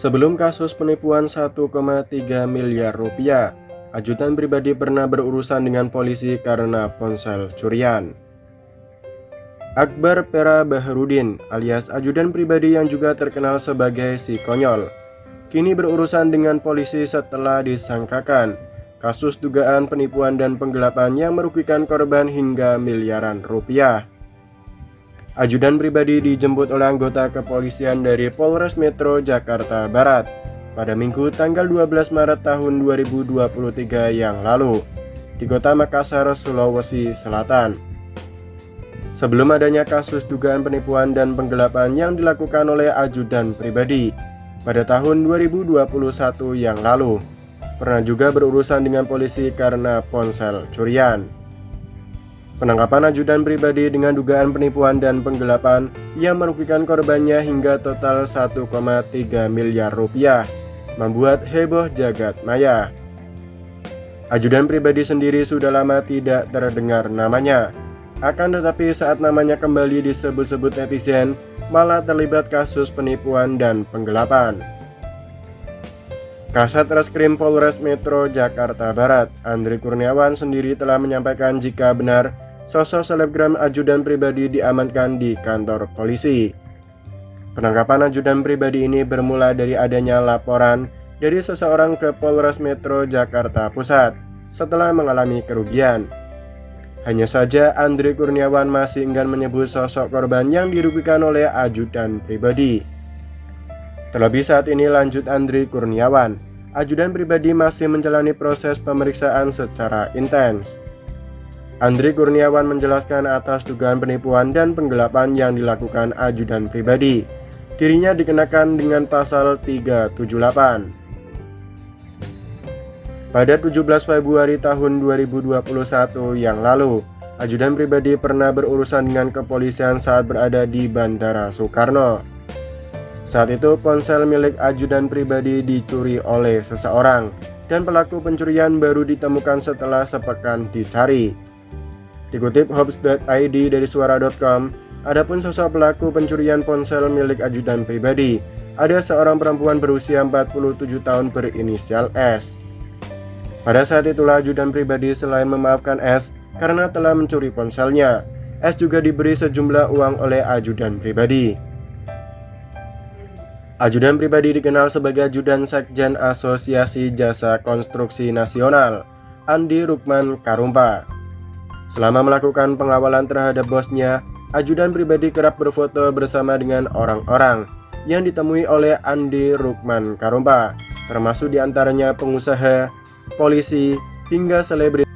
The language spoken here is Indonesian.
Sebelum kasus penipuan 1,3 miliar rupiah, ajudan pribadi pernah berurusan dengan polisi karena ponsel curian. Akbar Pera Baharudin alias ajudan pribadi yang juga terkenal sebagai si konyol, kini berurusan dengan polisi setelah disangkakan kasus dugaan penipuan dan penggelapan yang merugikan korban hingga miliaran rupiah. Ajudan pribadi dijemput oleh anggota kepolisian dari Polres Metro Jakarta Barat pada Minggu tanggal 12 Maret tahun 2023 yang lalu di Kota Makassar, Sulawesi Selatan. Sebelum adanya kasus dugaan penipuan dan penggelapan yang dilakukan oleh ajudan pribadi pada tahun 2021 yang lalu, pernah juga berurusan dengan polisi karena ponsel curian. Penangkapan ajudan pribadi dengan dugaan penipuan dan penggelapan yang merugikan korbannya hingga total 1,3 miliar rupiah membuat heboh jagat maya. Ajudan pribadi sendiri sudah lama tidak terdengar namanya, akan tetapi saat namanya kembali disebut-sebut netizen malah terlibat kasus penipuan dan penggelapan. Kasat Reskrim Polres Metro Jakarta Barat, Andri Kurniawan sendiri telah menyampaikan jika benar sosok selebgram ajudan pribadi diamankan di kantor polisi. Penangkapan ajudan pribadi ini bermula dari adanya laporan dari seseorang ke Polres Metro Jakarta Pusat setelah mengalami kerugian. Hanya saja Andri Kurniawan masih enggan menyebut sosok korban yang dirugikan oleh ajudan pribadi. Terlebih saat ini, lanjut Andri Kurniawan, ajudan pribadi masih menjalani proses pemeriksaan secara intens. Andri Kurniawan menjelaskan atas dugaan penipuan dan penggelapan yang dilakukan ajudan pribadi, dirinya dikenakan dengan pasal 378. Pada 17 Februari tahun 2021 yang lalu, ajudan pribadi pernah berurusan dengan kepolisian saat berada di Bandara Soekarno. Saat itu ponsel milik ajudan pribadi dicuri oleh seseorang dan pelaku pencurian baru ditemukan setelah sepekan dicari. Dikutip Hops.id dari suara.com, adapun sosok pelaku pencurian ponsel milik ajudan pribadi, ada seorang perempuan berusia 47 tahun berinisial S. Pada saat itulah ajudan pribadi selain memaafkan S karena telah mencuri ponselnya, S juga diberi sejumlah uang oleh ajudan pribadi. Ajudan pribadi dikenal sebagai ajudan Sekjen Asosiasi Jasa Konstruksi Nasional, Andi Rukman Karumpa. Selama melakukan pengawalan terhadap bosnya, ajudan pribadi kerap berfoto bersama dengan orang-orang yang ditemui oleh Andi Rukman Karumpa, termasuk diantaranya pengusaha, polisi, hingga selebritas.